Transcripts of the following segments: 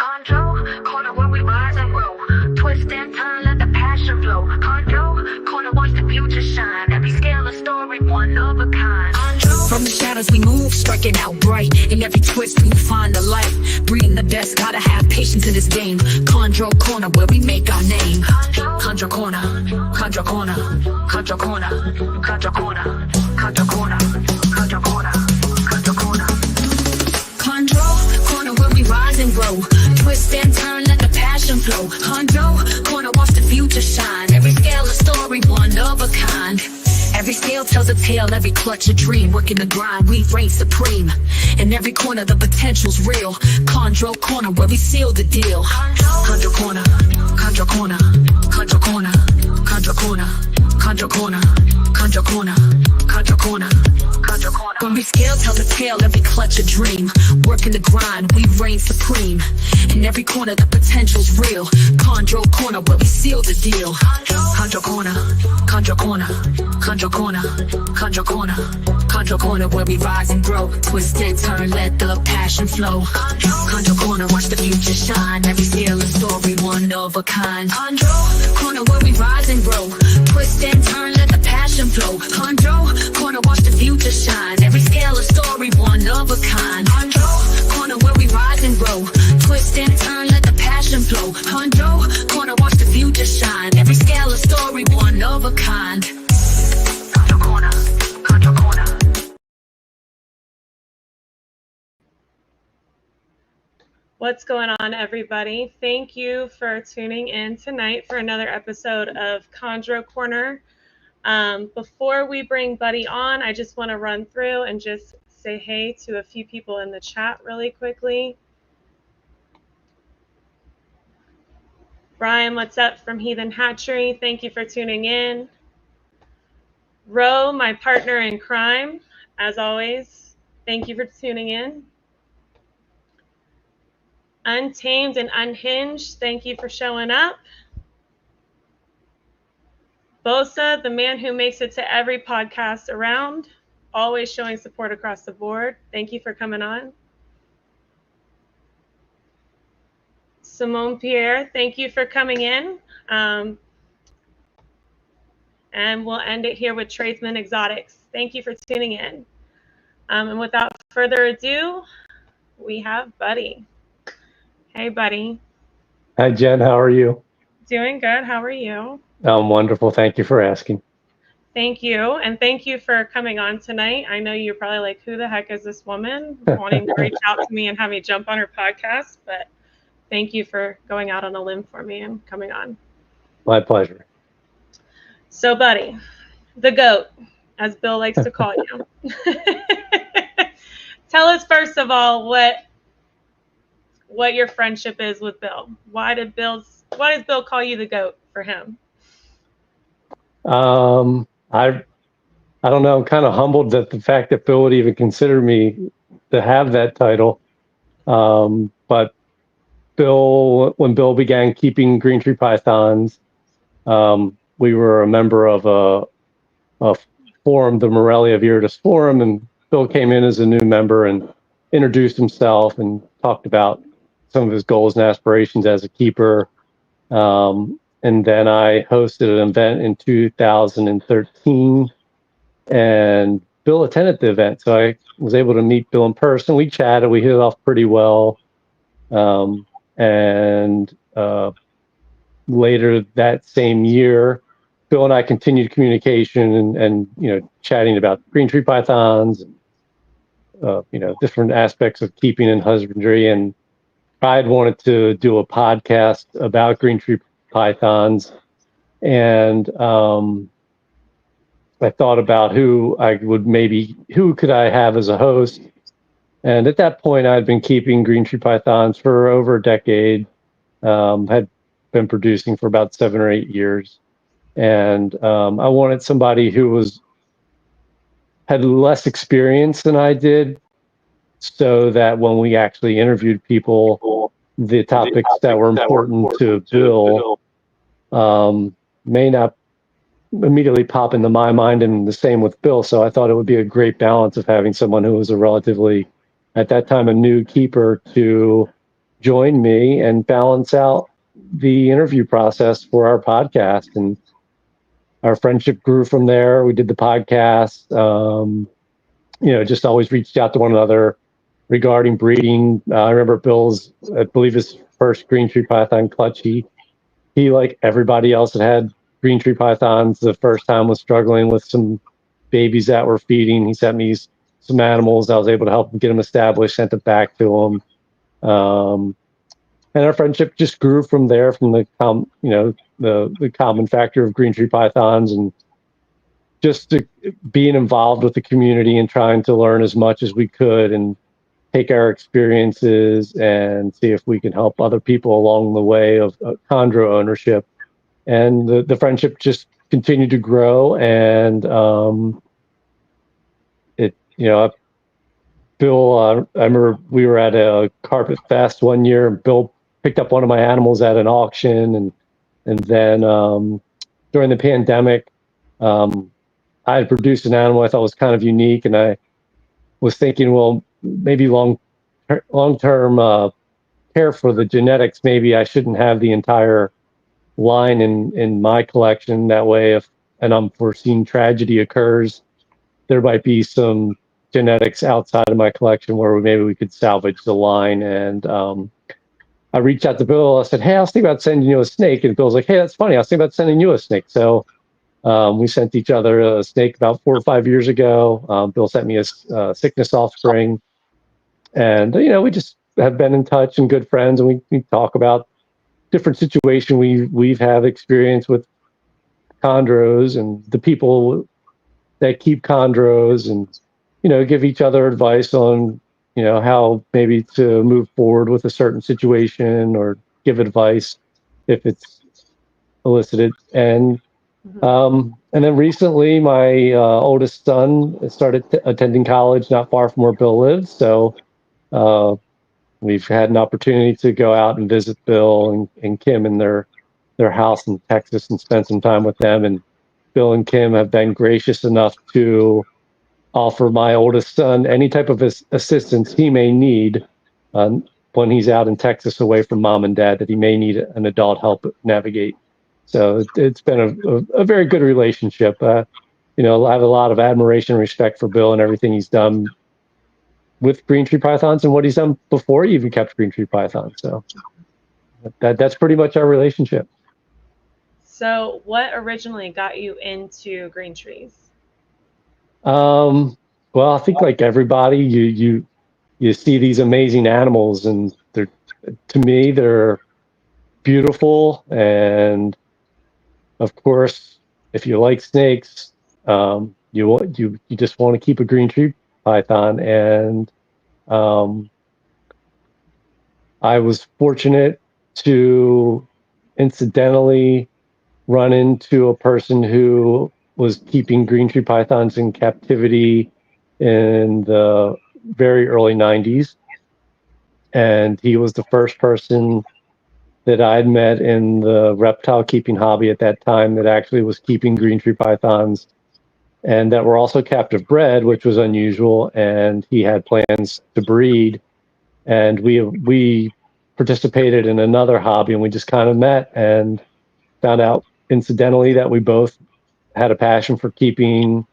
Chondro Corner, where we rise and grow. Twist and turn, let the passion flow. Chondro Corner, watch the future shine. Every scale a story, one of a kind. From the shadows we move, striking out bright. In every twist we find the light. Breeding the best, gotta have patience in this game. Chondro Corner, where we make our name. Chondro Corner, Chondro Corner, Chondro Corner, Chondro Corner, Chondro Corner, Chondro Corner, Chondro Corner. Chondro Corner, where we rise and grow. Twist and turn, let the passion flow. Chondro Corner, watch the future shine. Every scale a story, one of a kind. Every scale tells a tale, every clutch a dream. Working the grind, we reign supreme. In every corner, the potential's real. Chondro Corner, where we seal the deal. Chondro Corner, Chondro Corner, Chondro Corner, Chondro Corner, Chondro Corner, Chondro Corner, Chondro Corner, Chondro Corner. When we scale tells a tale, every clutch a dream. Working the grind, we reign supreme. In every corner, the potential's real. Chondro Corner, where we seal the deal. Chondro Corner, Chondro Corner, Chondro Corner, Chondro Corner, Chondro Corner, where we rise and grow. Twist and turn, let the passion flow. Chondro Corner, watch the future shine. Every scale a story, one of a kind. Chondro Corner, where we rise and grow. Twist and turn, let the passion flow. Chondro Corner, watch the future shine. Every scale a story, one of a kind. Chondro Corner, where we rise and grow. Twist and turn, let the passion flow. Chondro Corner, watch the future shine. Every scale a story, one of a kind. Chondro Corner, Chondro Corner. What's going on, everybody? Thank you for tuning in tonight for another episode of Chondro Corner. Before we bring Buddy on, I just want to run through and just say hey to a few people in the chat really quickly. Brian, what's up from Heathen Hatchery? Thank you for tuning in. Ro, my partner in crime, as always, thank you for tuning in. Untamed and Unhinged, thank you for showing up. Bosa, the man who makes it to every podcast around, always showing support across the board. Thank you for coming on. Simone Pierre, thank you for coming in. And we'll end it here with Tradesman Exotics. Thank you for tuning in. And without further ado, we have Buddy. Hey, Buddy. Hi, Jen. How are you? Doing good. How are you? I'm wonderful. Thank you for asking. Thank you. And thank you for coming on tonight. I know you're probably like, who the heck is this woman wanting to reach out to me and have me jump on her podcast? But thank you for going out on a limb for me and coming on. My pleasure. So, Buddy, the GOAT, as Bill likes to call you. Tell us, first of all, what your friendship is with Bill. Why does Bill call you the GOAT for him? I don't know. I'm kind of humbled at the fact that Bill would even consider me to have that title. But Bill, when Bill began keeping green tree pythons, we were a member of a forum, the Morelia Viridis Forum, and Bill came in as a new member and introduced himself and talked about some of his goals and aspirations as a keeper. And then I hosted an event in 2013, and Bill attended the event. So I was able to meet Bill in person. We chatted, we hit it off pretty well. And later that same year, Bill and I continued communication and chatting about green tree pythons, different aspects of keeping and husbandry. And I had wanted to do a podcast about green tree pythons, and I thought about who could I have as a host. And at that point, I had been keeping green tree pythons for over a decade, had been producing for about 7 or 8 years. And I wanted somebody who had less experience than I did, so that when we actually interviewed people, the topics that were important to Bill may not immediately pop into my mind, and the same with Bill. So I thought it would be a great balance of having someone who was a relatively, at that time, a new keeper to join me and balance out the interview process for our podcast. And our friendship grew from there. We did the podcast, just always reached out to one another regarding breeding. I remember Bill's, I believe his first green tree python clutch, he like everybody else that had green tree pythons the first time was struggling with some babies that were feeding. He sent me some animals. I was able to help him get them established, sent it back to him. And our friendship just grew from there, from the common factor of green tree pythons, and just being involved with the community and trying to learn as much as we could and take our experiences and see if we can help other people along the way of chondro ownership. And the friendship just continued to grow. And Bill, I remember we were at a carpet fest one year, and Bill picked up one of my animals at an auction, and then during the pandemic, I had produced an animal I thought was kind of unique, and I was thinking, well, maybe long-term care for the genetics, maybe I shouldn't have the entire line in my collection. That way, if an unforeseen tragedy occurs, there might be some genetics outside of my collection where maybe we could salvage the line. And I reached out to Bill. I said, hey, I was thinking about sending you a snake. And Bill's like, hey, that's funny. I was thinking about sending you a snake. So we sent each other a snake about 4 or 5 years ago. Bill sent me a sickness offspring. And, we just have been in touch and good friends. And we talk about different situations we've had experience with chondros and the people that keep chondros, and, give each other advice on, how maybe to move forward with a certain situation, or give advice if it's elicited. And then recently, my oldest son started attending college not far from where Bill lives. So we've had an opportunity to go out and visit Bill and Kim in their house in Texas and spend some time with them. And Bill and Kim have been gracious enough to offer my oldest son any type of assistance he may need when he's out in Texas away from mom and dad, that he may need an adult help navigate. So it's been a very good relationship. I have a lot of admiration and respect for Bill and everything he's done with green tree pythons and what he's done before he even kept green tree pythons. So that's pretty much our relationship. So what originally got you into green trees? Well, I think like everybody, you see these amazing animals, and to me, they're beautiful. And of course, if you like snakes, you just want to keep a green tree python. And I was fortunate to incidentally run into a person who was keeping green tree pythons in captivity in the very early 90s. And he was the first person that I'd met in the reptile keeping hobby at that time that actually was keeping green tree pythons, and that were also captive bred, which was unusual. And he had plans to breed. And we participated in another hobby, and we just kind of met and found out incidentally that we both had a passion for keeping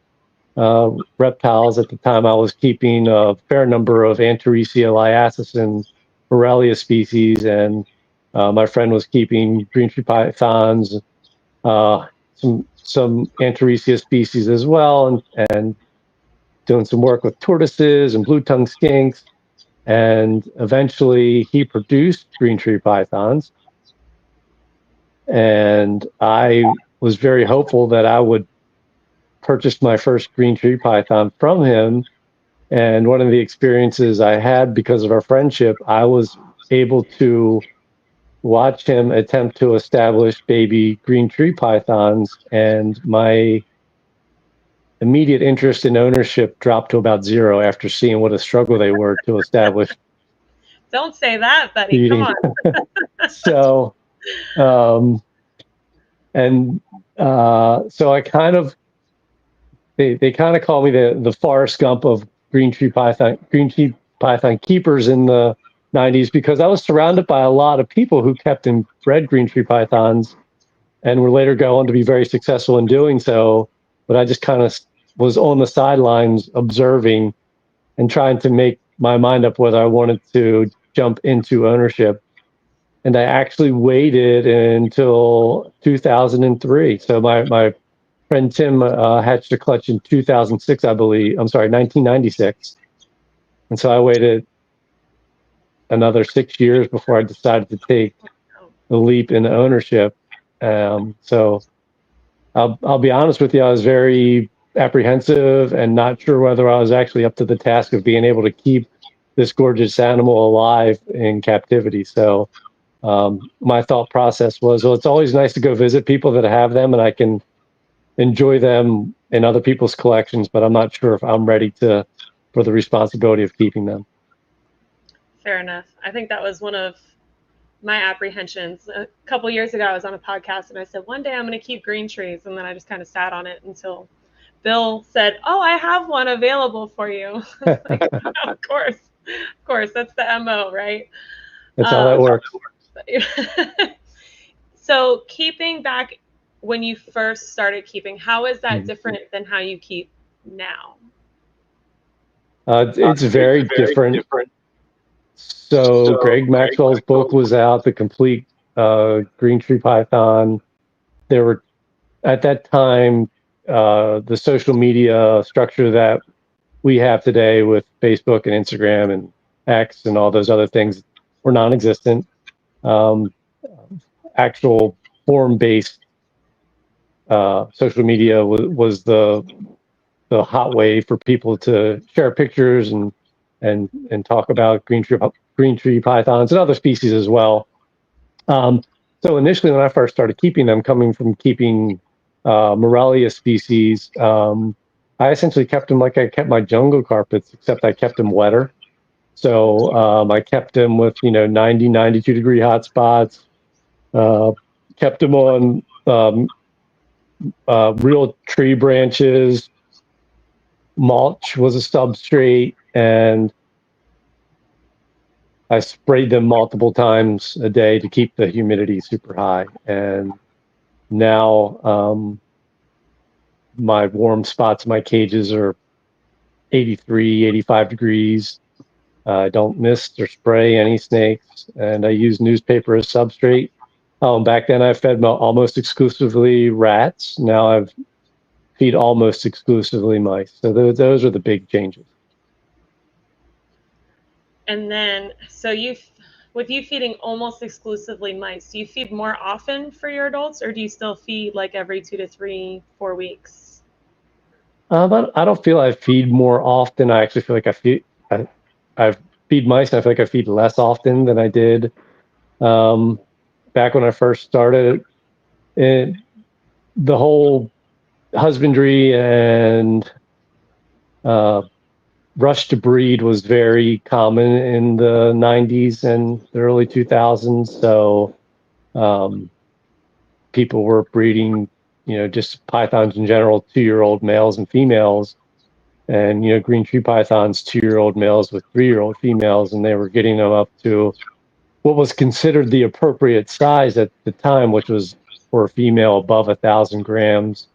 reptiles. At the time, I was keeping a fair number of Antaresia liasis and Borrelia species, and my friend was keeping green tree pythons, some Antaresia species as well, and doing some work with tortoises and blue-tongued skinks. And eventually, he produced green tree pythons, and I was very hopeful that I would purchase my first green tree python from him. And one of the experiences I had because of our friendship, I was able to watch him attempt to establish baby green tree pythons, and my immediate interest in ownership dropped to about 0 after seeing what a struggle they were to establish. Don't say that, Buddy. Come on. So, so I kind of, they kind of call me the Forrest Gump of green tree python keepers in the 90s because I was surrounded by a lot of people who kept and bred green tree pythons and were later go on to be very successful in doing so. But I just kind of was on the sidelines observing and trying to make my mind up whether I wanted to jump into ownership. And I actually waited until 2003. So my friend Tim hatched a clutch in 2006, I believe. I'm sorry, 1996. And so I waited another 6 years before I decided to take the leap into ownership. So I'll be honest with you, I was very apprehensive and not sure whether I was actually up to the task of being able to keep this gorgeous animal alive in captivity. So my thought process was, well, it's always nice to go visit people that have them and I can enjoy them in other people's collections, but I'm not sure if I'm ready for the responsibility of keeping them. Fair enough. I think that was one of my apprehensions. A couple years ago, I was on a podcast and I said, one day I'm going to keep green trees. And then I just kind of sat on it until Bill said, oh, I have one available for you. Like, of course, that's the MO, right? That's how that works. So keeping back when you first started keeping, how is that different than how you keep now? It's very different. So Greg Maxwell's book was out, The Complete Green Tree Python. There were, at that time, the social media structure that we have today with Facebook and Instagram and X and all those other things were non-existent. Actual form-based social media was the hot way for people to share pictures and talk about green tree pythons and other species as well. So initially, when I first started keeping them, coming from keeping Morelia species, I essentially kept them like I kept my jungle carpets, except I kept them wetter. So I kept them with 90, 92 degree hot spots. Kept them on real tree branches. Mulch was a substrate, and I sprayed them multiple times a day to keep the humidity super high. And now my warm spots, my cages are 83, 85 degrees. I don't mist or spray any snakes, and I use newspaper as substrate. Back then I fed almost exclusively rats. Now I feed almost exclusively mice. So those are the big changes. And then, with you feeding almost exclusively mice, do you feed more often for your adults, or do you still feed like every 2 to 3, 4 weeks? But I don't feel I feed more often. I actually feel like I feed mice, and I feel like I feed less often than I did back when I first started. The whole husbandry and rush to breed was very common in the 90s and the early 2000s. So people were breeding, just pythons in general, 2-year-old males and females, and, green tree pythons, 2-year-old males with 3-year-old females, and they were getting them up to what was considered the appropriate size at the time, which was for a female above 1,000 grams.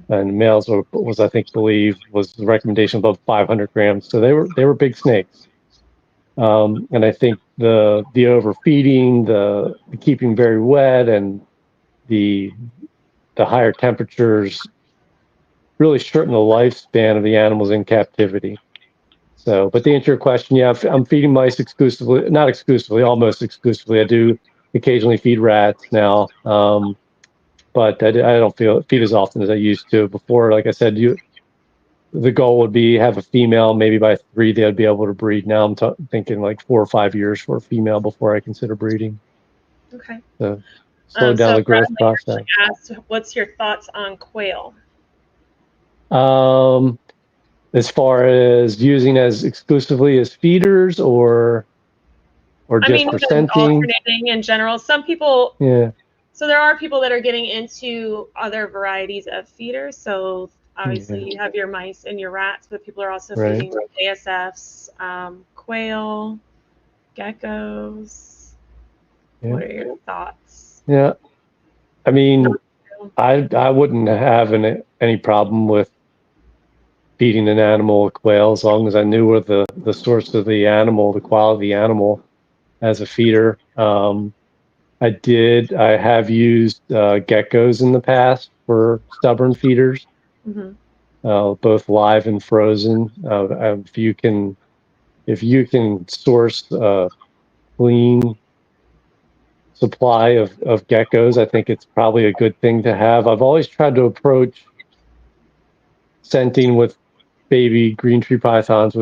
And males was I think was the recommendation above 500 grams. So they were big snakes. And I think the overfeeding, the keeping very wet, and the higher temperatures really shorten the lifespan of the animals in captivity. So, but to answer your question, yeah, I'm feeding mice exclusively, not exclusively, almost exclusively. I do occasionally feed rats now. But I don't feed as often as I used to before. Like I said, the goal would be have a female. Maybe by 3 they'd be able to breed. Now I'm thinking like 4 or 5 years for a female before I consider breeding. Okay. So slow down the growth process. Asked, what's your thoughts on quail? As far as using as exclusively as feeders or just for scenting, alternating in general. Some people. Yeah. So there are people that are getting into other varieties of feeders. So obviously you have your mice and your rats, but people are also feeding ASFs, quail, geckos. Yeah. What are your thoughts? Yeah. I mean, I wouldn't have any problem with feeding an animal a quail as long as I knew where the source of the animal, the quality of the animal as a feeder. I have used geckos in the past for stubborn feeders, both live and frozen. If you can source a clean supply of geckos, I think it's probably a good thing to have. I've always tried to approach scenting with baby green tree pythons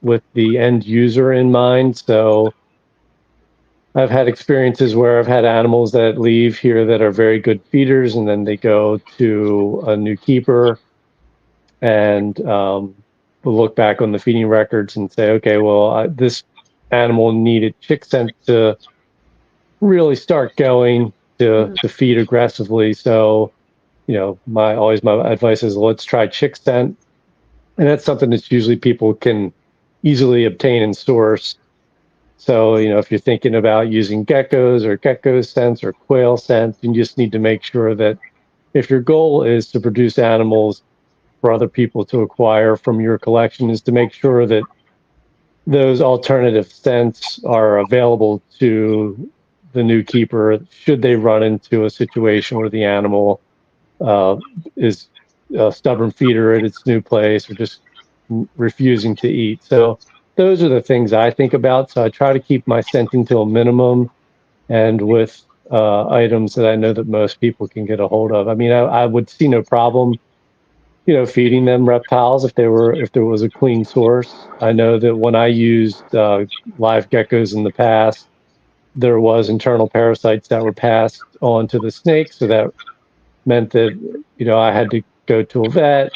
with the end user in mind. So I've had experiences where I've had animals that leave here that are very good feeders, and then they go to a new keeper, and we'll look back on the feeding records and say, okay, well, this animal needed chick scent to really start going to feed aggressively. So, my advice is let's try chick scent, and that's something that usually people can easily obtain and source. So, if you're thinking about using geckos or gecko scents or quail scents, you just need to make sure that if your goal is to produce animals for other people to acquire from your collection, is to make sure that those alternative scents are available to the new keeper should they run into a situation where the animal is a stubborn feeder at its new place or just refusing to eat. So those are the things I think about. So I try to keep my scenting to a minimum, and with items that I know that most people can get a hold of. I mean, I would see no problem, feeding them reptiles if there was a clean source. I know that when I used live geckos in the past, there was internal parasites that were passed on to the snake. So that meant that, I had to go to a vet,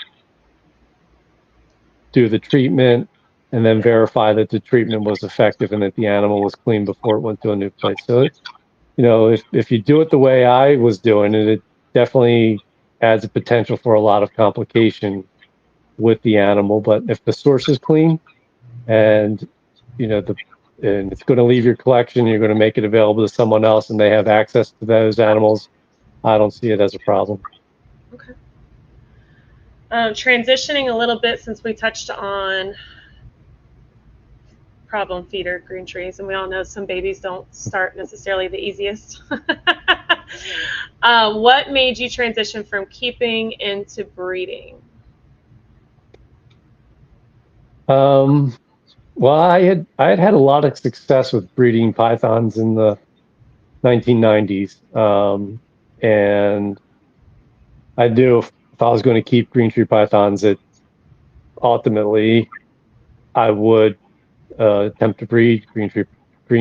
do the treatment, and then verify that the treatment was effective and that the animal was clean before it went to a new place. So, if you do it the way I was doing it, it definitely adds a potential for a lot of complication with the animal. But if the source is clean and, and it's going to leave your collection, you're going to make it available to someone else and they have access to those animals, I don't see it as a problem. Okay. Transitioning a little bit, since we touched on problem feeder green trees, and we all know some babies don't start necessarily the easiest. What made you transition from keeping into breeding? Well, I had a lot of success with breeding pythons in the 1990s, and I knew if I was going to keep green tree pythons, that ultimately I would attempt to breed green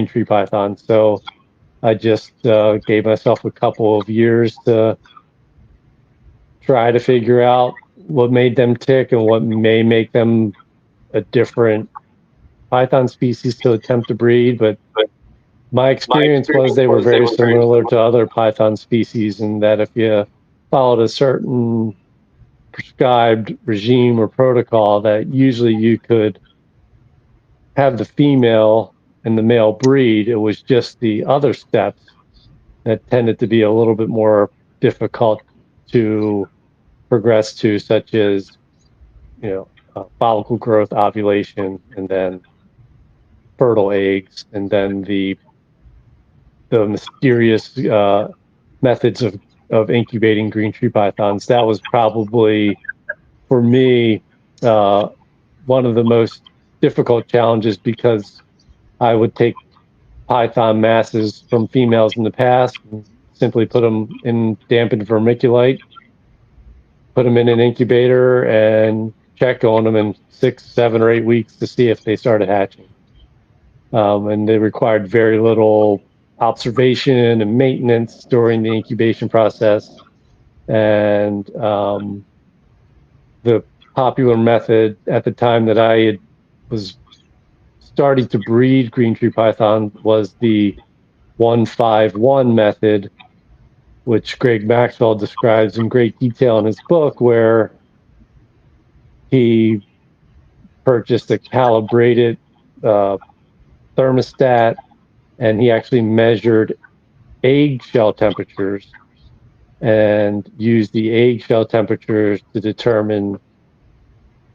tree pythons. So I just gave myself a couple of years to try to figure out what made them tick and what may make them a different python species to attempt to breed. But my experience was they were very similar to other python species, in that if you followed a certain prescribed regime or protocol, that usually you could have the female and the male breed. It was just the other steps that tended to be a little bit more difficult to progress to, such as, follicle growth, ovulation, and then fertile eggs, and then the mysterious methods of incubating green tree pythons. That was probably, for me, one of the most difficult challenges, because I would take python masses from females in the past and simply put them in dampened vermiculite, put them in an incubator, and check on them in 6, 7, or 8 weeks to see if they started hatching. And they required very little observation and maintenance during the incubation process. And the popular method at the time that I was starting to breed green tree python was the 151 method, which Greg Maxwell describes in great detail in his book, where he purchased a calibrated thermostat and he actually measured egg shell temperatures and used the egg shell temperatures to determine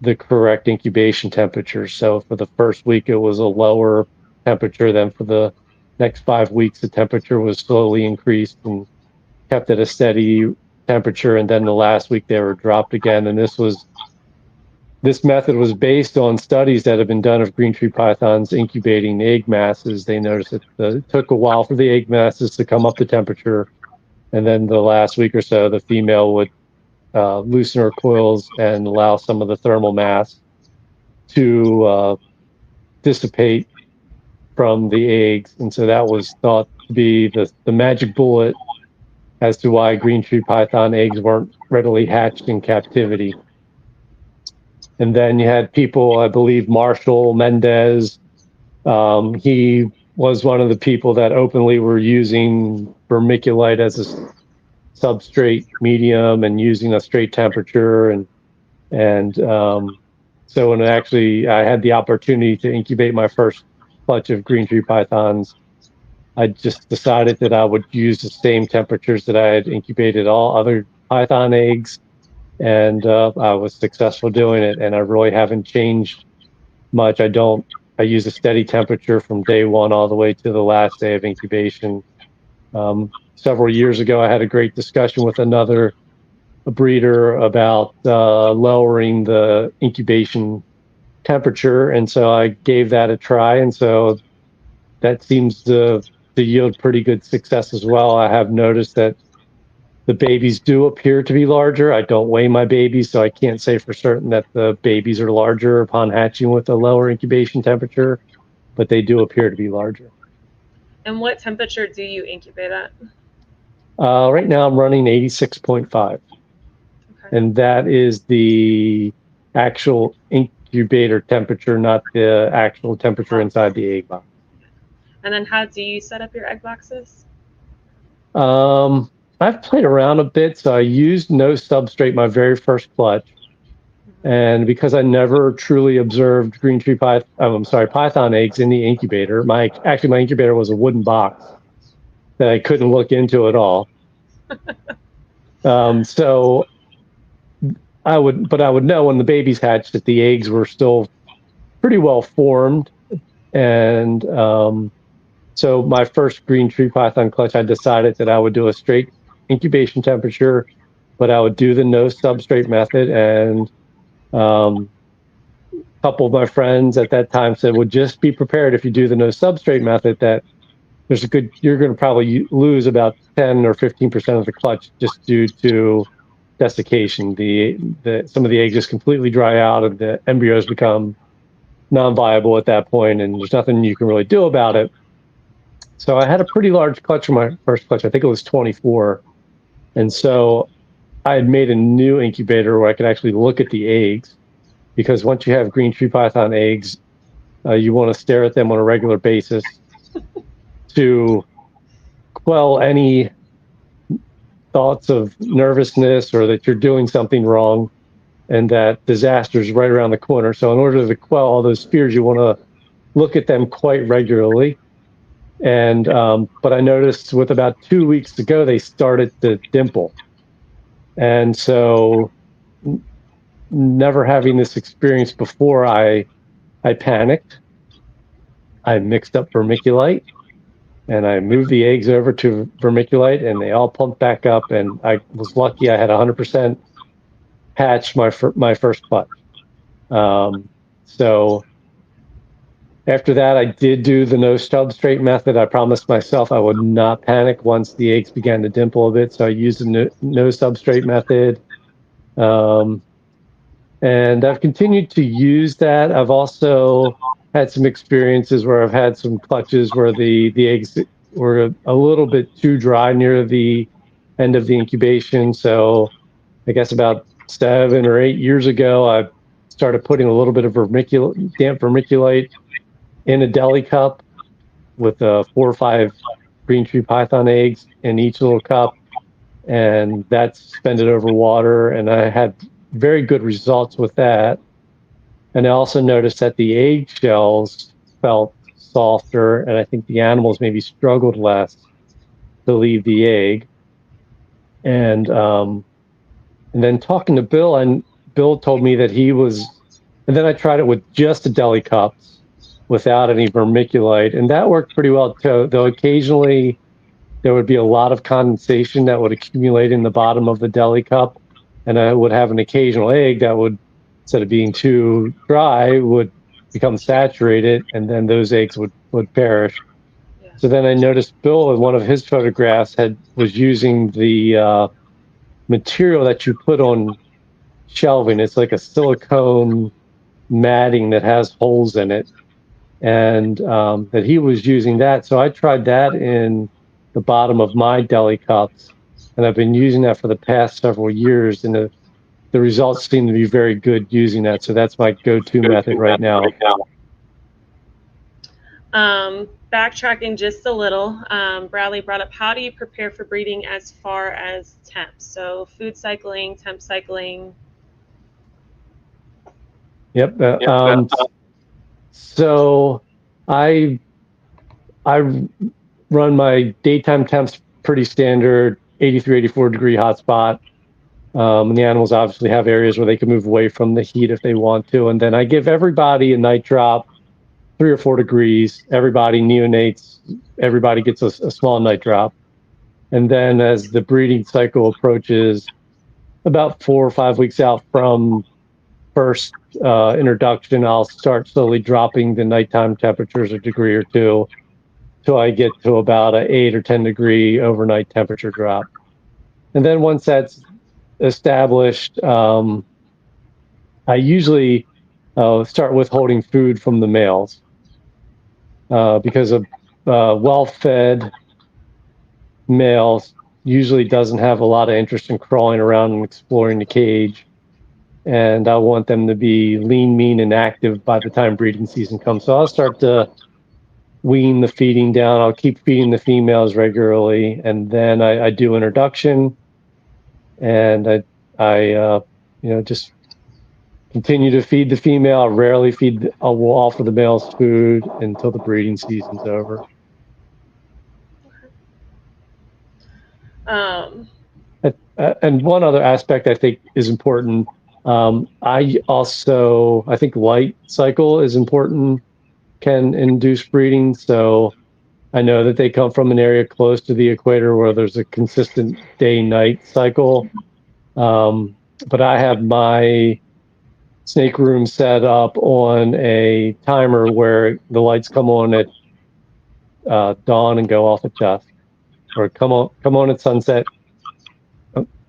the correct incubation temperature. So for the first week, it was a lower temperature. Then for the next 5 weeks, the temperature was slowly increased and kept at a steady temperature. And then the last week, they were dropped again. And this method was based on studies that have been done of green tree pythons incubating egg masses. They noticed that it took a while for the egg masses to come up to temperature. And then the last week or so, the female would loosen her coils and allow some of the thermal mass to dissipate from the eggs. And so that was thought to be the magic bullet as to why green tree python eggs weren't readily hatched in captivity. And then you had people, I believe Marshall Mendez, he was one of the people that openly were using vermiculite as a substrate medium and using a straight temperature. And so when I had the opportunity to incubate my first clutch of green tree pythons, I just decided that I would use the same temperatures that I had incubated all other python eggs. And I was successful doing it, and I really haven't changed much. I use a steady temperature from day one all the way to the last day of incubation. Several years ago, I had a great discussion with another breeder about lowering the incubation temperature, and so I gave that a try, and so that seems to yield pretty good success as well. I have noticed that the babies do appear to be larger. I don't weigh my babies, so I can't say for certain that the babies are larger upon hatching with a lower incubation temperature, but they do appear to be larger. And what temperature do you incubate at? Right now I'm running 86.5. Okay. And that is the actual incubator temperature, not the actual temperature inside the egg box. And then how do you set up your egg boxes? I've played around a bit, so I used no substrate my very first clutch. And because I never truly observed python eggs in the incubator, my incubator was a wooden box that I couldn't look into at all. So I would know when the babies hatched that the eggs were still pretty well formed. And so my first green tree python clutch, I decided that I would do a straight incubation temperature, but I would do the no substrate method. And a couple of my friends at that time said, well, just be prepared if you do the no substrate method that you're going to probably lose about 10 or 15% of the clutch just due to desiccation. Some of the eggs just completely dry out and the embryos become non-viable at that point, and there's nothing you can really do about it. So I had a pretty large clutch for my first clutch. I think it was 24. And so I had made a new incubator where I could actually look at the eggs, because once you have green tree python eggs, you want to stare at them on a regular basis to quell any thoughts of nervousness or that you're doing something wrong and that disaster is right around the corner. So in order to quell all those fears, you want to look at them quite regularly. And but I noticed with about 2 weeks to go, they started to dimple. And so never having this experience before, I panicked. I mixed up vermiculite and I moved the eggs over to vermiculite, and they all pumped back up. And I was lucky I had 100% hatch my first clutch. So after that, I did do the no substrate method. I promised myself I would not panic once the eggs began to dimple a bit. So I used the no substrate method. And I've continued to use that. I've also had some experiences where I've had some clutches where the eggs were a little bit too dry near the end of the incubation. So I guess about 7 or 8 years ago, I started putting a little bit of damp vermiculite in a deli cup with 4 or 5 green tree python eggs in each little cup, and that suspended over water, and I had very good results with that. And I also noticed that the egg shells felt softer, and I think the animals maybe struggled less to leave the egg. And then talking to Bill, and Bill told me that he was, and then I tried it with just the deli cups without any vermiculite, and that worked pretty well too, though occasionally there would be a lot of condensation that would accumulate in the bottom of the deli cup, and I would have an occasional egg that would, instead of being too dry, would become saturated, and then those eggs would perish. Yeah. So then I noticed Bill in one of his photographs was using the material that you put on shelving. It's like a silicone matting that has holes in it, and that he was using that. So I tried that in the bottom of my deli cups, and I've been using that for the past several years, and the results seem to be very good using that. So that's my go-to method right now. Backtracking just a little, Bradley brought up, how do you prepare for breeding as far as temps? So food cycling, temp cycling. Yep. So I run my daytime temps pretty standard, 83, 84 degree hotspot. And the animals obviously have areas where they can move away from the heat if they want to. And then I give everybody a night drop, 3 or 4 degrees. Everybody neonates. Everybody gets a small night drop. And then as the breeding cycle approaches, about 4 or 5 weeks out from first introduction, I'll start slowly dropping the nighttime temperatures a degree or two till I get to about an 8 or 10 degree overnight temperature drop. And then once that's established, I usually start withholding food from the males because a well-fed male usually doesn't have a lot of interest in crawling around and exploring the cage. And I want them to be lean, mean, and active by the time breeding season comes. So I'll start to wean the feeding down. I'll keep feeding the females regularly, and then I do introduction, and I just continue to feed the female. I rarely feed. I will offer the males food until the breeding season's over. And one other aspect I think is important. I think light cycle is important, can induce breeding. So I know that they come from an area close to the equator where there's a consistent day-night cycle. But I have my snake room set up on a timer where the lights come on at dawn and go off at dusk, or come on at sunset,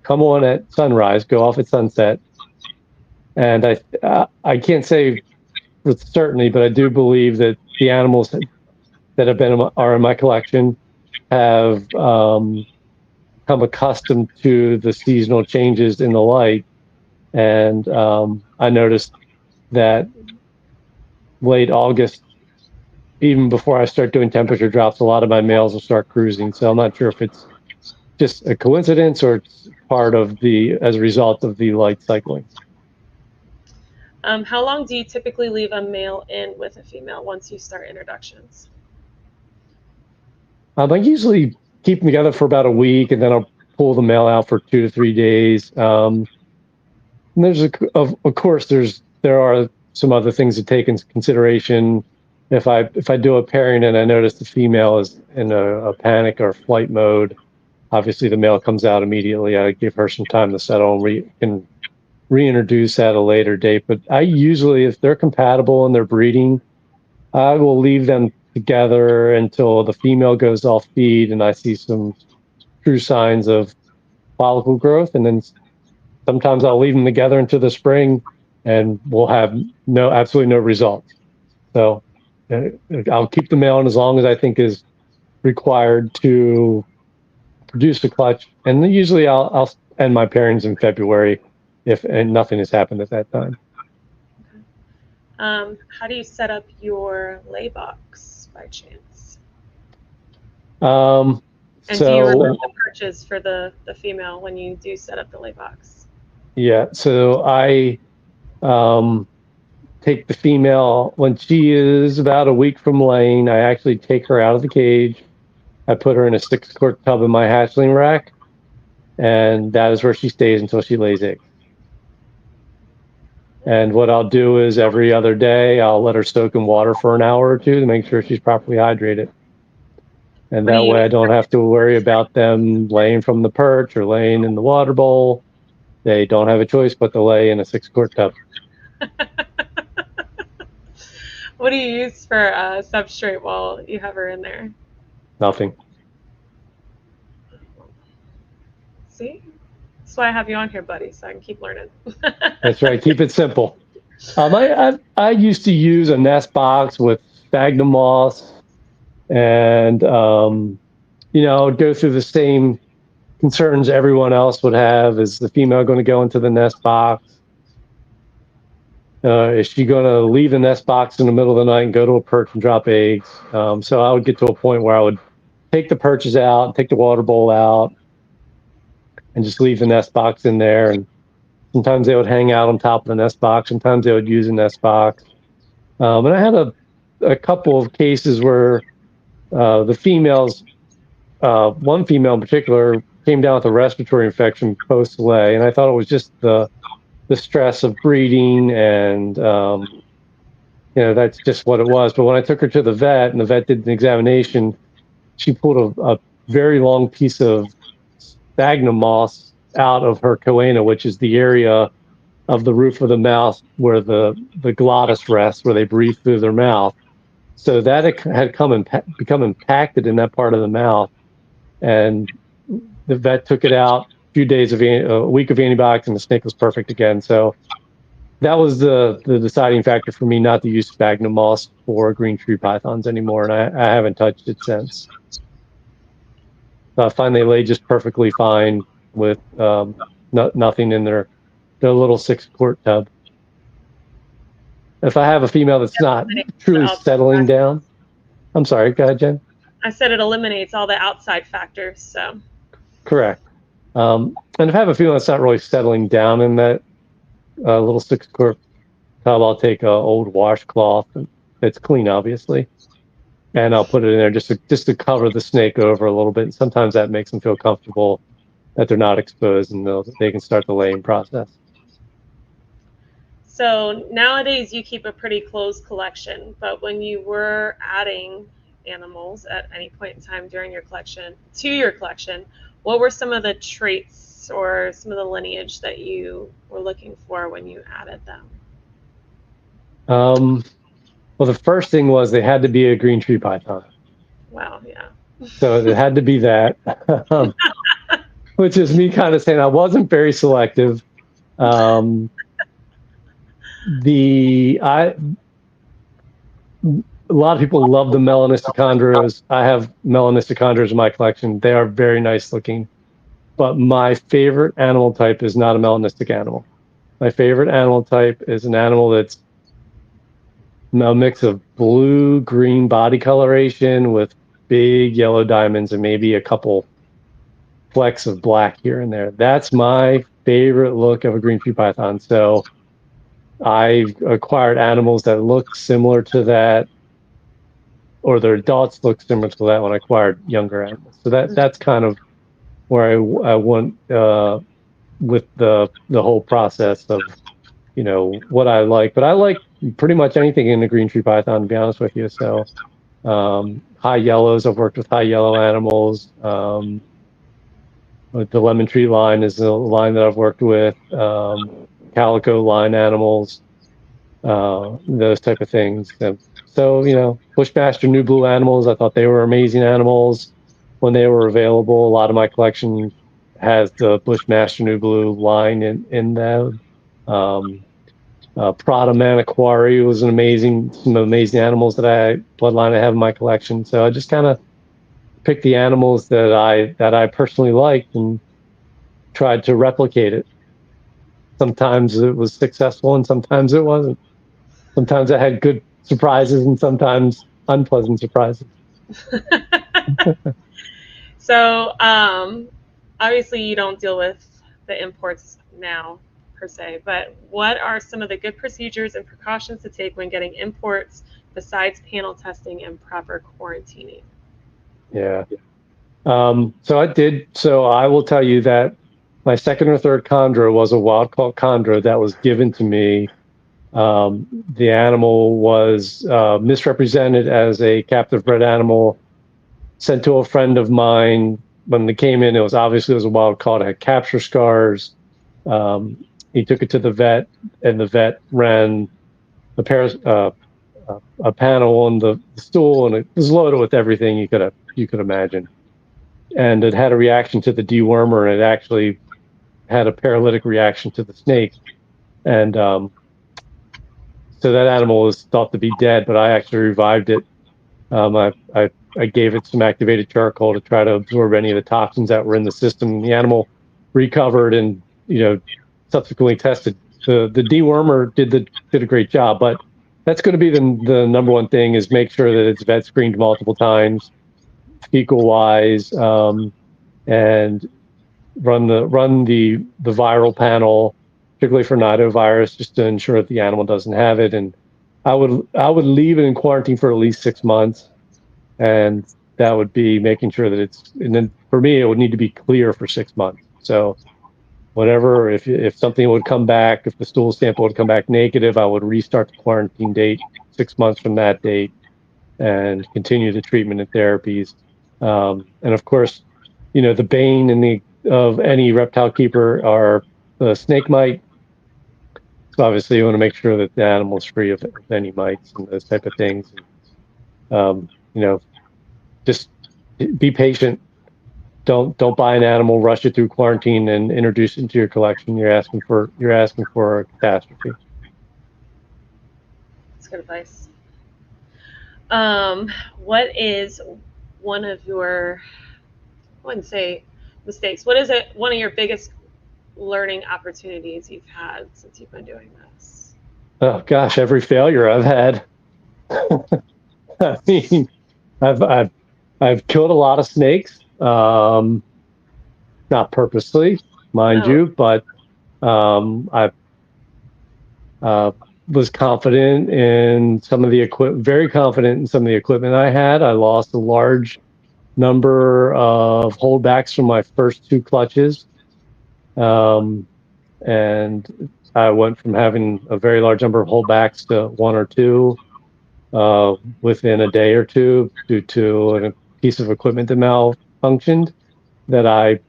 come on at sunrise, go off at sunset. And I can't say with certainty, but I do believe that the animals that are in my collection have become accustomed to the seasonal changes in the light. And I noticed that late August, even before I start doing temperature drops, a lot of my males will start cruising. So I'm not sure if it's just a coincidence or it's part of as a result of the light cycling. How long do you typically leave a male in with a female once you start introductions? I usually keep them together for about a week, and then I'll pull the male out for 2 to 3 days. And there's of course there are some other things to take into consideration. If I do a pairing and I notice the female is in a panic or flight mode, obviously the male comes out immediately. I give her some time to settle and reintroduce at a later date. But I usually, if they're compatible and they're breeding, I will leave them together until the female goes off feed and I see some true signs of follicle growth. And then sometimes I'll leave them together into the spring and we'll have absolutely no results. So I'll keep the male in as long as I think is required to produce a clutch. And then usually I'll end my pairings in February if nothing has happened at that time. How do you set up your lay box by chance? And do you remove the perches for the female when you do set up the lay box? Yeah, so I take the female when she is about a week from laying. I actually take her out of the cage. I put her in a 6-quart tub in my hatchling rack, and that is where she stays until she lays eggs. And what I'll do is every other day, I'll let her soak in water for an hour or two to make sure she's properly hydrated. And that way I don't have to worry about them laying from the perch or laying in the water bowl. They don't have a choice but to lay in a 6-quart tub. What do you use for substrate while you have her in there? Nothing. See? That's why I have you on here, buddy, so I can keep learning. That's right. Keep it simple. I used to use a nest box with sphagnum moss, and go through the same concerns everyone else would have. Is the female going to go into the nest box? Is she going to leave the nest box in the middle of the night and go to a perch and drop eggs? So I would get to a point where I would take the perches out, take the water bowl out, and just leave the nest box in there. And sometimes they would hang out on top of the nest box. Sometimes they would use the nest box. And I had a couple of cases where the females, one female in particular, came down with a respiratory infection post-lay, and I thought it was just the stress of breeding, and that's just what it was. But when I took her to the vet, and the vet did an examination, she pulled a very long piece of sphagnum moss out of her choana, which is the area of the roof of the mouth where the glottis rests, where they breathe through their mouth. So that had become impacted in that part of the mouth, and the vet took it out. A week of antibiotics, and the snake was perfect again. So that was the deciding factor for me not to use sphagnum moss for green tree pythons anymore, and I haven't touched it since. So I find they lay just perfectly fine with nothing in their little 6-quart tub. If I have a female that's not truly settling down, I'm sorry, go ahead, Jen. I said it eliminates all the outside factors. So correct. And if I have a female that's not really settling down in that little 6-quart tub, I'll take an old washcloth. It's clean, obviously, and I'll put it in there just to cover the snake over a little bit. And sometimes that makes them feel comfortable that they're not exposed, and they can start the laying process. So nowadays you keep a pretty closed collection, but when you were adding animals at any point in time during your collection, what were some of the traits or some of the lineage that you were looking for when you added them? Well, the first thing was they had to be a green tree python. Wow, yeah. So it had to be that, which is me kind of saying I wasn't very selective. A lot of people love the melanistic chondros. I have melanistic chondros in my collection. They are very nice looking. But my favorite animal type is not a melanistic animal. My favorite animal type is an animal that's a mix of blue-green body coloration with big yellow diamonds and maybe a couple flecks of black here and there. That's my favorite look of a green tree python. So I've acquired animals that look similar to that, or their adults look similar to that when I acquired younger animals. So that's kind of where I went with the whole process of, what I like. But I like pretty much anything in the green tree python, to be honest with you. So high yellows, I've worked with high yellow animals. The lemon tree line is a line that I've worked with. Calico line animals, those type of things. So, Bushmaster New Blue animals, I thought they were amazing animals when they were available. A lot of my collection has the Bushmaster New Blue line in them. Prada Maniquari was some amazing animals bloodline I have in my collection. So I just kind of picked the animals that I personally liked and tried to replicate it. Sometimes it was successful and sometimes it wasn't. Sometimes I had good surprises and sometimes unpleasant surprises. So obviously you don't deal with the imports now, per se, but what are some of the good procedures and precautions to take when getting imports besides panel testing and proper quarantining? Yeah. So I will tell you that my second or third chondro was a wild-caught chondro that was given to me. The animal was misrepresented as a captive bred animal, sent to a friend of mine. When it came in, it was a wild-caught. It had capture scars. He took it to the vet, and the vet ran a panel on the stool, and it was loaded with everything you could imagine. And it had a reaction to the dewormer, and it actually had a paralytic reaction to the snake. And so that animal was thought to be dead, but I actually revived it. I gave it some activated charcoal to try to absorb any of the toxins that were in the system. The animal recovered and, subsequently tested. The dewormer did a great job, but that's going to be the number one thing, is make sure that it's vet screened multiple times, fecal wise, and run the viral panel, particularly for nidovirus, just to ensure that the animal doesn't have it. And I would leave it in quarantine for at least 6 months, and that would be making sure that and then for me, it would need to be clear for 6 months. So whatever, if something would come back, if the stool sample would come back negative, I would restart the quarantine date 6 months from that date and continue the treatment and therapies. And of course, the bane of any reptile keeper are the snake mite. So obviously you want to make sure that the animal is free of any mites and those type of things. Just be patient. Don't buy an animal, rush it through quarantine, and introduce it into your collection. You're asking for a catastrophe. That's good advice. What is one of your, I wouldn't say mistakes, what is one of your biggest learning opportunities you've had since you've been doing this? Oh gosh, every failure I've had. I mean, I've killed a lot of snakes, not purposely, mind you, but I was confident in some of the very confident in some of the equipment I had. I lost a large number of holdbacks from my first 2 clutches. And I went from having a very large number of holdbacks to 1 or 2 within a day or 2 due to a piece of equipment that malfunctioned that I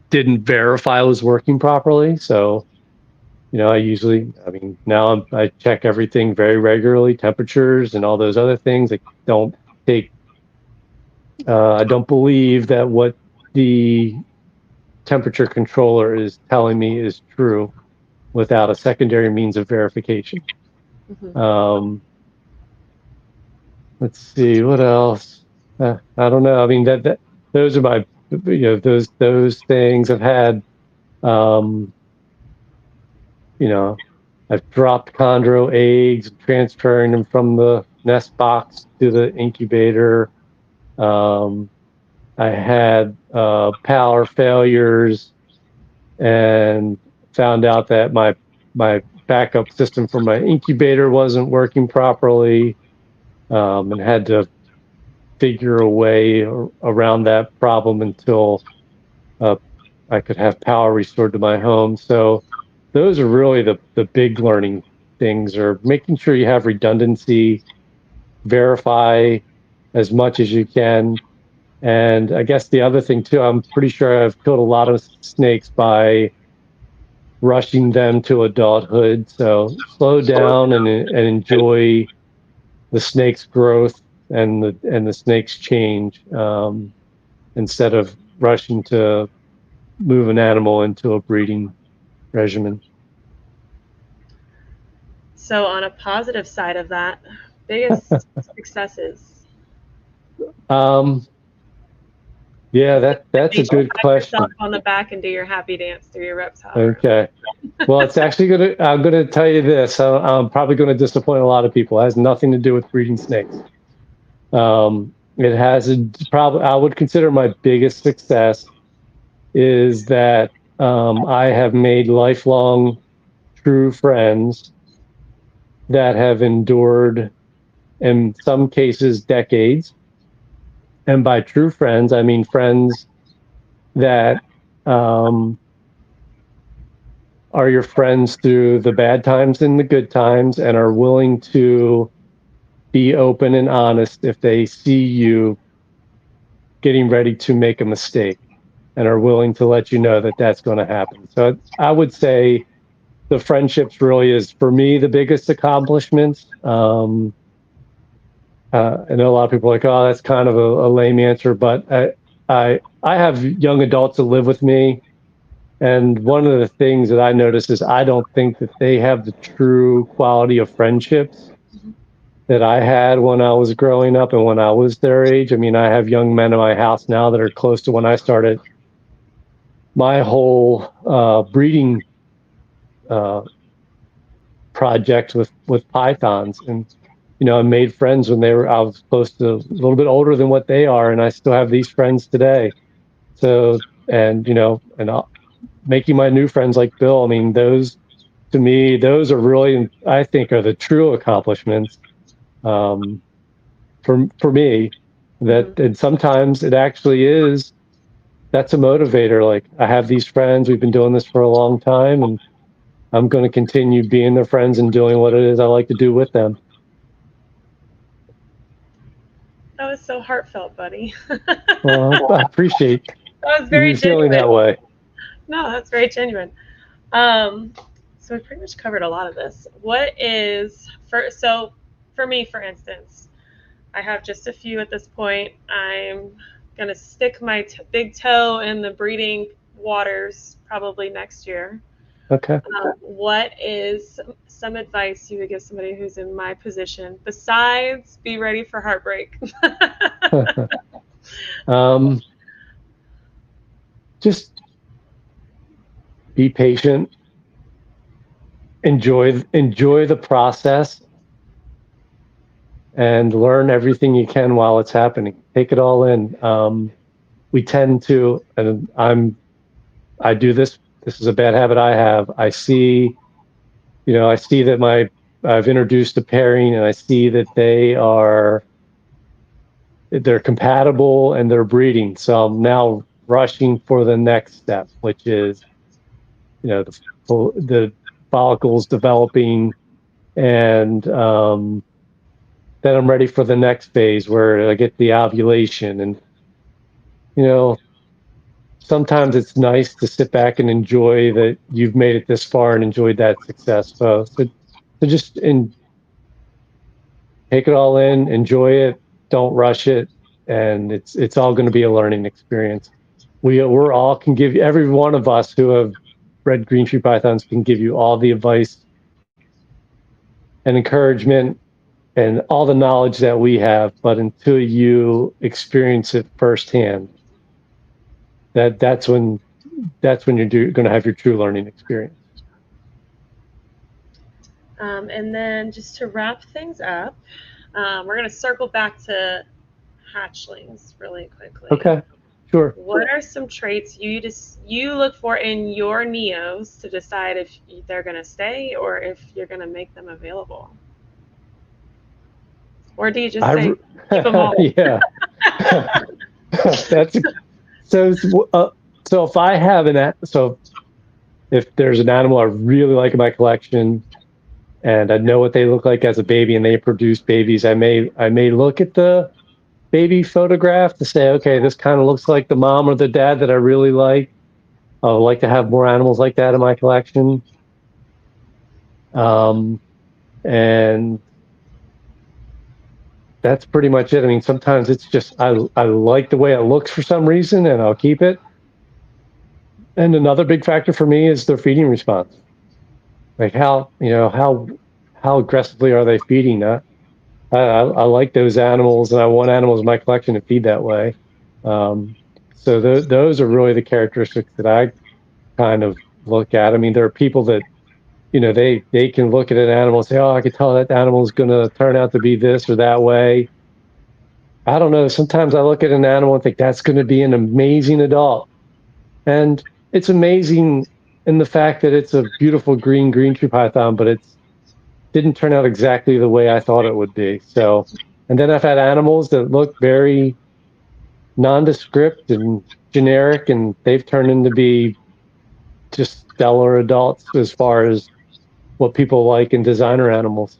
didn't verify was working properly. So, now I check everything very regularly, temperatures and all those other things. I don't believe that what the temperature controller is telling me is true without a secondary means of verification. Mm-hmm. Let's see, what else? I don't know. I mean, those are my, those things I've had. I've dropped chondro eggs, transferring them from the nest box to the incubator. I had power failures and found out that my backup system for my incubator wasn't working properly, and had to figure a way around that problem until I could have power restored to my home. So those are really the big learning things, are making sure you have redundancy, verify as much as you can. And I guess the other thing too, I'm pretty sure I've killed a lot of snakes by rushing them to adulthood. So slow down and enjoy the snake's growth and the snake's change, instead of rushing to move an animal into a breeding regimen. So on a positive side of that, biggest successes? Yeah, that's a good question. Yourself on the back and do your happy dance through your reptile. Okay. Well, it's actually I'm gonna tell you this. I'm probably gonna disappoint a lot of people. It has nothing to do with breeding snakes. It has I would consider my biggest success is that I have made lifelong true friends that have endured, in some cases, decades. And by true friends, I mean friends that are your friends through the bad times and the good times, and are willing to be open and honest if they see you getting ready to make a mistake, and are willing to let you know that that's going to happen. So I would say the friendships really is, for me, the biggest accomplishments. I know a lot of people are like, oh, that's kind of a lame answer, but I have young adults that live with me. And one of the things that I notice is I don't think that they have the true quality of friendships that I had when I was growing up and when I was their age. I mean, I have young men in my house now that are close to when I started my whole breeding project with pythons. And, you know, I made friends when I was close to a little bit older than what they are. And I still have these friends today. So, and, you know, making my new friends like Bill, I mean, those, to me, those are really, I think, are the true accomplishments for me. That, and sometimes it actually is, that's a motivator. Like, I have these friends, we've been doing this for a long time, and I'm going to continue being their friends and doing what it is I like to do with them. That was so heartfelt, Buddy. Well, I appreciate That was very you feeling genuine. that way. No, that's very genuine. So we pretty much covered a lot of this. So for me, for instance, I have just a few at this point. I'm going to stick my big toe in the breeding waters probably next year. Okay. What is some advice you would give somebody who's in my position besides be ready for heartbreak? Just be patient, enjoy the process, and learn everything you can while it's happening. Take it all in. We tend to, and I do this. This is a bad habit I have. I see that I've introduced a pairing, and I see that they're compatible and they're breeding. So I'm now rushing for the next step, which is, you know, the follicles developing, and then I'm ready for the next phase where I get the ovulation. And, you know, sometimes it's nice to sit back and enjoy that you've made it this far and enjoyed that success. So just take it all in, enjoy it, don't rush it, and it's all going to be a learning experience. We're all can give, every one of us who have bred green tree pythons can give you all the advice and encouragement and all the knowledge that we have, but until you experience it firsthand, that's when you're going to have your true learning experience. And then just to wrap things up, we're going to circle back to hatchlings really quickly. Okay, sure. What are some traits you look for in your neos to decide if they're going to stay or if you're going to make them available? Or do you just say keep them all? Yeah. So if I have if there's an animal I really like in my collection, and I know what they look like as a baby, and they produce babies, I may look at the baby photograph to say, okay, this kind of looks like the mom or the dad that I really like. I would like to have more animals like that in my collection. And that's pretty much it. I mean, sometimes it's just I like the way it looks for some reason, and I'll keep it. And another big factor for me is their feeding response. Like how aggressively are they feeding? I like those animals, and I want animals in my collection to feed that way. So those are really the characteristics that I kind of look at. I mean, there are people that, you know, they can look at an animal and say, oh, I can tell that animal is going to turn out to be this or that way. I don't know. Sometimes I look at an animal and think that's going to be an amazing adult. And it's amazing in the fact that it's a beautiful green tree python, but it's didn't turn out exactly the way I thought it would be. So, and then I've had animals that look very nondescript and generic, and they've turned into be just stellar adults as far as what people like in designer animals.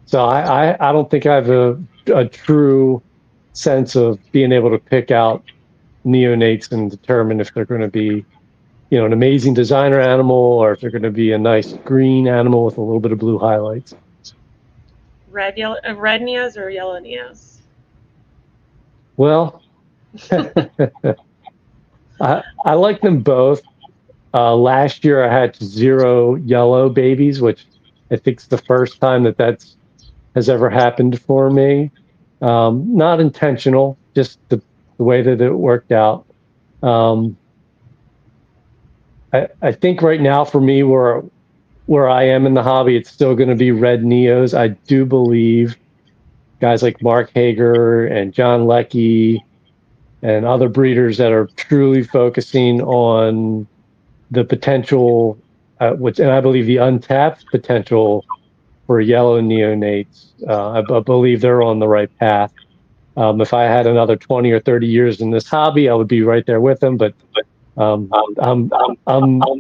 So I don't think I have a true sense of being able to pick out neonates and determine if they're going to be, an amazing designer animal or if they're going to be a nice green animal with a little bit of blue highlights. Red neos or yellow neos? Well, I like them both. Last year I had 0 yellow babies, which I think is the first time that has ever happened for me. Not intentional, just the way that it worked out. I think right now for me, where I am in the hobby, it's still going to be red neos. I do believe guys like Mark Hager and John Leckie and other breeders that are truly focusing on the potential, and I believe the untapped potential for yellow neonates. I believe they're on the right path. If I had another 20 or 30 years in this hobby, I would be right there with them. But I'm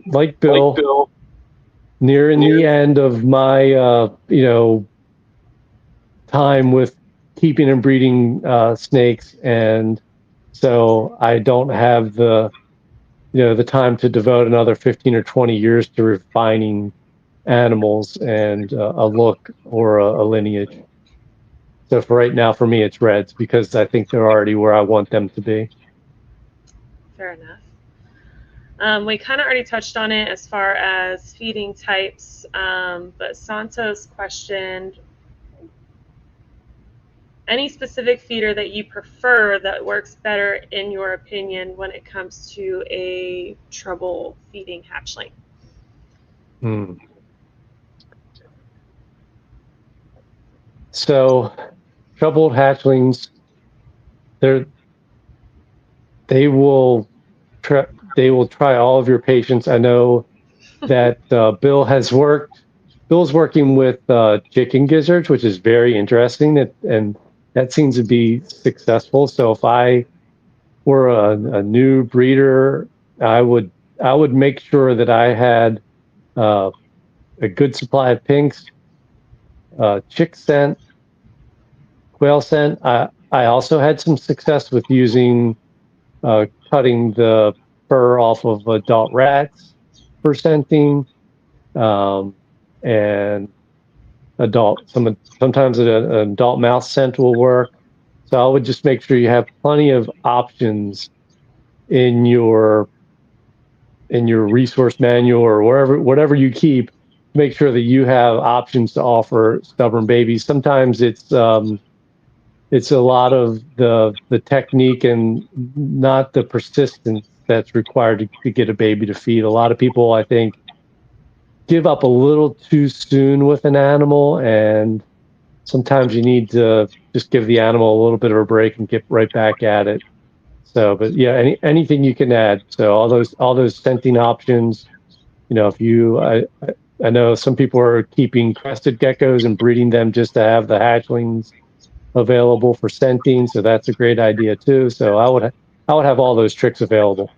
like Bill, nearing the end of my time with keeping and breeding snakes, and so I don't have the time to devote another 15 or 20 years to refining animals and a look or a lineage. So for right now, for me, it's reds because I think they're already where I want them to be. Fair enough. We kind of already touched on it as far as feeding types, but Santos questioned any specific feeder that you prefer that works better in your opinion when it comes to a trouble feeding hatchling. So troubled hatchlings, they will try all of your patience. I know that Bill's working with chicken gizzards, which is very interesting, and that seems to be successful. So if I were a new breeder, I would make sure that I had a good supply of pinks, chick scent, quail scent. I also had some success with using cutting the fur off of adult rats for scenting, and sometimes an adult mouse scent will work. So I would just make sure you have plenty of options in your resource manual or whatever you keep. Make sure that you have options to offer stubborn babies. Sometimes it's a lot of the technique and not the persistence that's required to get a baby to feed. A lot of people, I think, give up a little too soon with an animal, and sometimes you need to just give the animal a little bit of a break and get right back at it. So, but yeah, anything you can add. So all those scenting options. I know some people are keeping crested geckos and breeding them just to have the hatchlings available for scenting. So that's a great idea too. So I would have all those tricks available.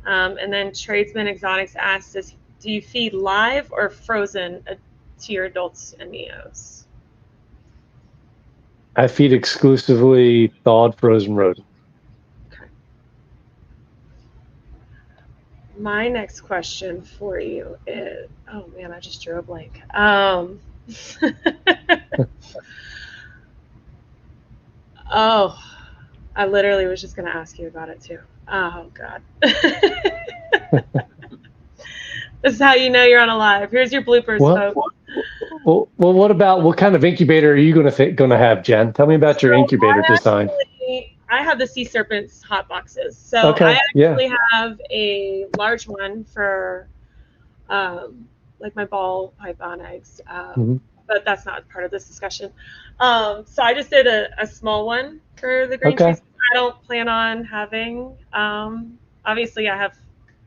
And then Tradesman Exotics asked us, do you feed live or frozen to your adults and neos? I feed exclusively thawed frozen rodents. Okay. My next question for you is, oh man, I just drew a blank. Oh, I literally was just going to ask you about it too. Oh God. This is how you know you're on a live. Here's your bloopers, folks. Well, what kind of incubator are you going to have, Jen? Tell me about your incubator design. I have the sea serpents hot boxes. So I actually have a large one for like my ball python eggs, but that's not part of this discussion. So I just did a small one for the green trees. I don't plan on having obviously I have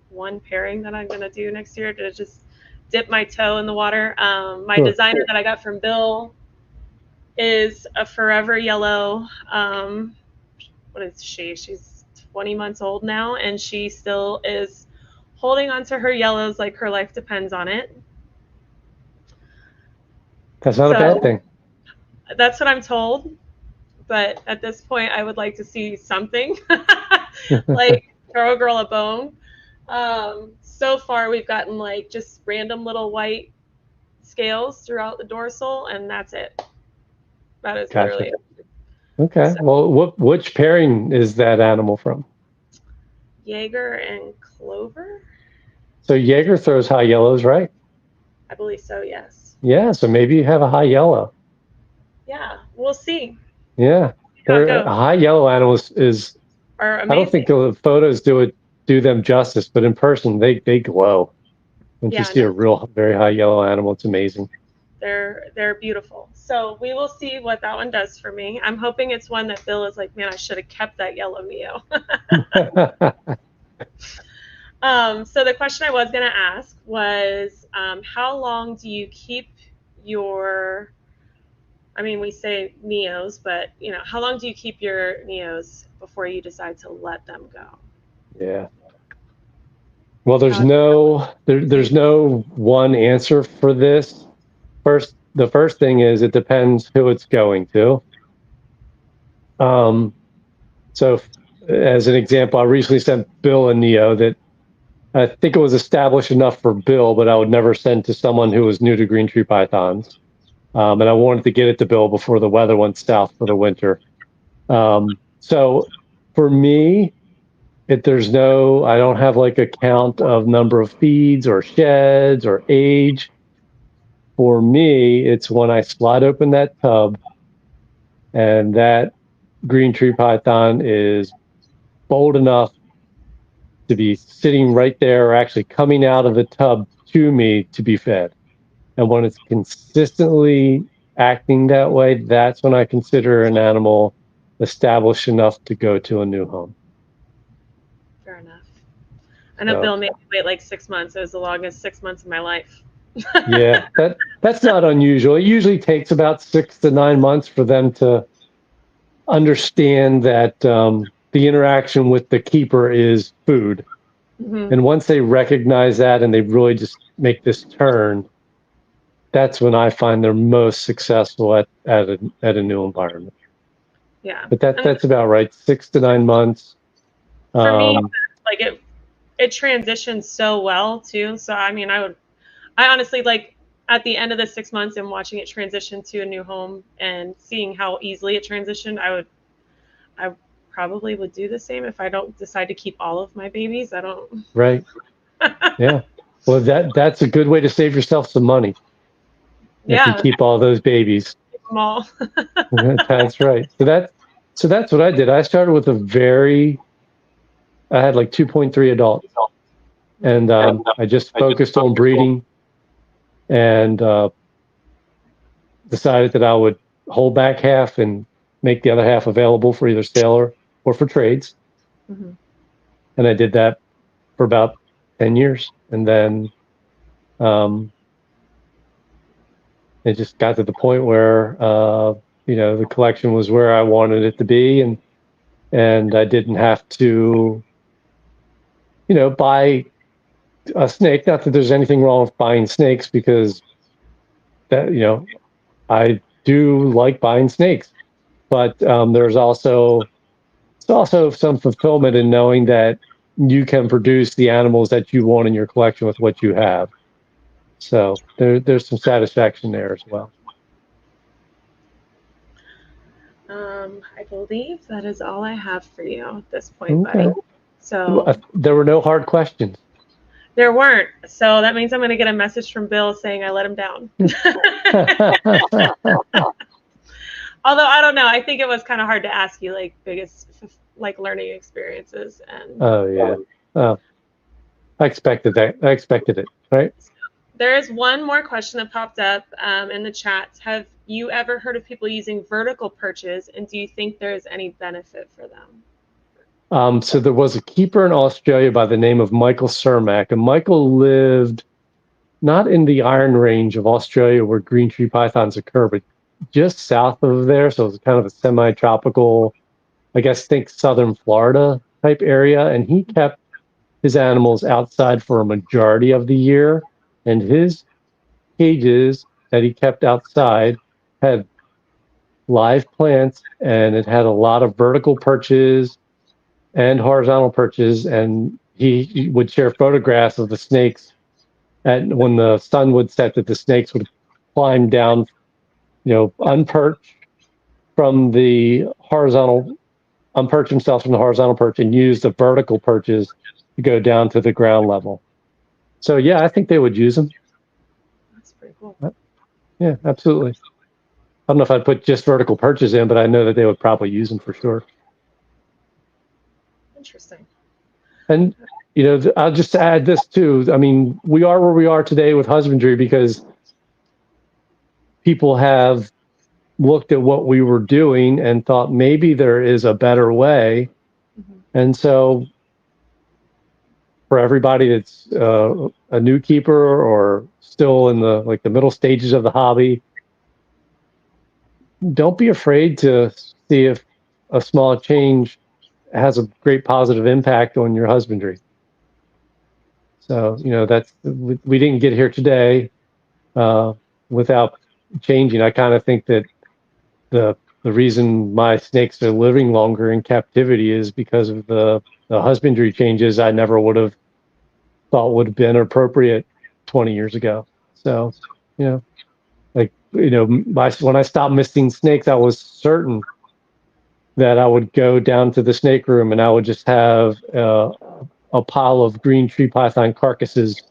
one pairing that I'm going to do next year to just dip my toe in the water. My Sure. designer that I got from Bill is a forever yellow. What is she? She's 20 months old now, and she still is holding on to her yellows like her life depends on it. That's not a bad thing. That's what I'm told. But at this point, I would like to see something like throw a girl a bone. So far, we've gotten like just random little white scales throughout the dorsal, and that's it. That is Gotcha. literally it. Okay. So, Well, which pairing is that animal from? Jaeger and Clover? So Jaeger throws high yellows, right? I believe so, yes. Yeah. So maybe you have a high yellow. Yeah, we'll see. Yeah. A high yellow animal is Are amazing. I don't think the photos do them justice, but in person they glow. Once you see a real very high yellow animal, it's amazing. They're beautiful. So we will see what that one does for me. I'm hoping it's one that Bill is like, man, I should have kept that yellow Neo. So the question I was going to ask was, how long do you keep your, I mean, we say Neos, but you know, how long do you keep your Neos before you decide to let them go? Yeah. Well, there's no one answer for this. The first thing is it depends who it's going to. So as an example, I recently sent Bill a Neo that I think it was established enough for Bill, but I would never send to someone who was new to green tree pythons. And I wanted to get it to Bill before the weather went south for the winter. So for me, I don't have like a count of number of feeds or sheds or age. For me, it's when I slide open that tub and that green tree python is bold enough to be sitting right there or actually coming out of the tub to me to be fed. And when it's consistently acting that way, that's when I consider an animal established enough to go to a new home. Fair enough. I know Bill made me wait like 6 months. It was the longest 6 months of my life. Yeah, that's not unusual. It usually takes about 6 to 9 months for them to understand that the interaction with the keeper is food. Mm-hmm. And once they recognize that and they really just make this turn, that's when I find they're most successful at a new environment. Yeah. But that's about right. 6 to 9 months. For me, like it transitions so well too. So I mean, I honestly, like, at the end of the 6 months and watching it transition to a new home and seeing how easily it transitioned, I probably would do the same if I don't decide to keep all of my babies. I don't. Right. Yeah. Well, that's a good way to save yourself some money. If you keep all those babies. Keep them all. That's right. So that's what I did. I started with I had like 2.3 adults, and I just focused on breeding, and decided that I would hold back half and make the other half available for either sale or for trades. Mm-hmm. And I did that for about 10 years. And then it just got to the point where, the collection was where I wanted it to be. And I didn't have to, buy a snake. Not that there's anything wrong with buying snakes, because that, I do like buying snakes, but there's also some fulfillment in knowing that you can produce the animals that you want in your collection with what you have. So there's some satisfaction there as well. I believe that is all I have for you at this point, Buddy. So there were no hard questions. There weren't. So that means I'm going to get a message from Bill saying I let him down. Although I don't know. I think it was kind of hard to ask you like biggest like learning experiences. And oh yeah. I expected that. I expected it. Right. There is one more question that popped up in the chat. Have you ever heard of people using vertical perches, and do you think there's any benefit for them? So there was a keeper in Australia by the name of Michael Cermak, and Michael lived not in the Iron Range of Australia where green tree pythons occur, but just south of there. So it's kind of a semi-tropical, I guess, think southern Florida type area. And he kept his animals outside for a majority of the year. And his cages that he kept outside had live plants, and it had a lot of vertical perches and horizontal perches. And he would share photographs of the snakes. And when the sun would set, that the snakes would climb down, unperch from the horizontal, unperch themselves from the horizontal perch and use the vertical perches to go down to the ground level. So yeah, I think they would use them. That's pretty cool. Yeah, absolutely. I don't know if I'd put just vertical perches in, but I know that they would probably use them for sure. Interesting. And I'll just add this too. I mean, we are where we are today with husbandry because people have looked at what we were doing and thought maybe there is a better way. Mm-hmm. And so for everybody that's a new keeper or still in the middle stages of the hobby, don't be afraid to see if a small change has a great positive impact on your husbandry. So, we didn't get here today without changing. I kind of think that the reason my snakes are living longer in captivity is because of the husbandry changes I never would have thought would have been appropriate 20 years ago. So, when I stopped misting snakes, I was certain that I would go down to the snake room and I would just have a pile of green tree python carcasses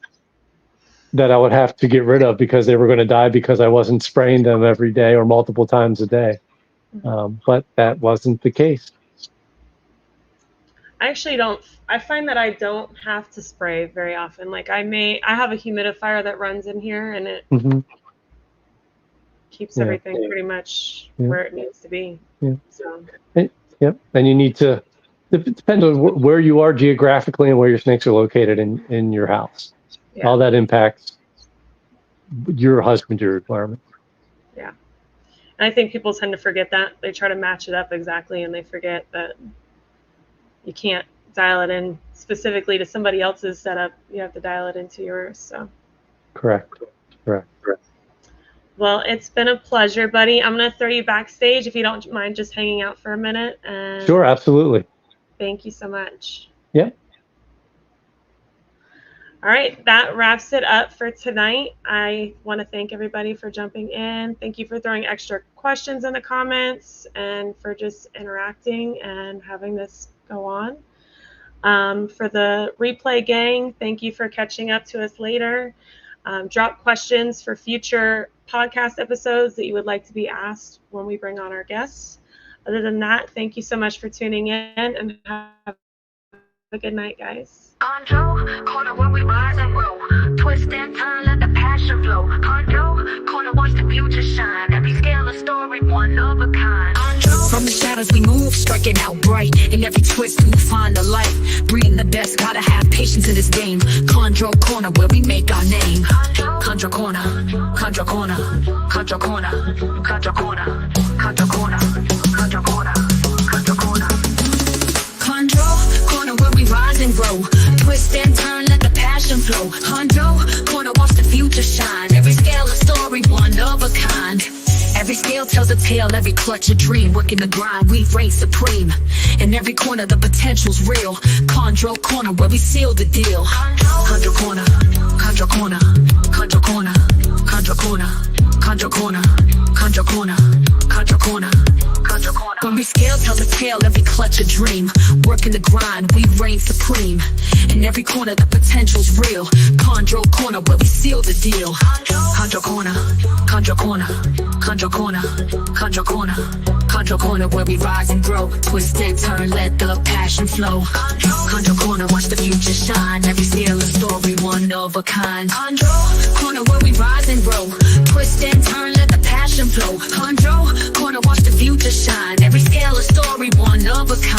that I would have to get rid of because they were going to die because I wasn't spraying them every day or multiple times a day. But that wasn't the case. I find that I don't have to spray very often. Like I have a humidifier that runs in here and it keeps everything pretty much where it needs to be. Yeah. So. And you need to, it depends on where you are geographically and where your snakes are located in your house. Yeah. All that impacts your husbandry requirements. Yeah. And I think people tend to forget that. They try to match it up exactly and they forget that you can't dial it in specifically to somebody else's setup. You have to dial it into yours. So. Correct. Well, it's been a pleasure, Buddy. I'm going to throw you backstage if you don't mind just hanging out for a minute. And sure, absolutely. Thank you so much. Yeah. All right, that wraps it up for tonight. I want to thank everybody for jumping in. Thank you for throwing extra questions in the comments and for just interacting and having this go on. For the replay gang, thank you for catching up to us later. Drop questions for future podcast episodes that you would like to be asked when we bring on our guests. Other than that, thank you so much for tuning in and have a good night, guys. Chondro Corner where we rise and grow. Twist and turn, let the passion flow. Chondro Corner watch the future shine. Every scale a story, one of a kind. From the shadows we move, striking out bright. In every twist we find the light. Breeding the best, gotta have patience in this game. Chondro Corner where we make our name. Chondro Corner, Chondro Corner, Chondro Corner, Chondro Corner, Chondro Corner, Chondro Corner, Chondro Corner. Chondro Corner where we rise and grow. Twist and turn, let the passion flow. Chondro Corner watch the future shine. Every scale a story, one of a kind. Every scale tells a tale, every clutch a dream. Working the grind, we reign supreme. In every corner, the potential's real. Chondro Corner, where we seal the deal. Chondro Corner, Chondro Corner, Chondro Corner, Chondro Corner, Chondro Corner, Chondro Corner, Chondro Corner, Chondro Corner. When we scale tells a tale, every clutch a dream. Working the grind, we reign supreme. In every corner, the potential's real. Chondro Corner, where we seal the deal. Chondro Corner, Chondro Corner, Chondro Corner, Chondro Corner, Chondro Corner, where we rise and grow. Twist and turn, let the passion flow. Chondro Corner, watch the future shine. Every scale a story, one of a kind. Chondro Corner, where we rise and grow. Twist and turn, let the passion flow. Chondro Corner, watch the future shine. Every scale a story, one of a kind.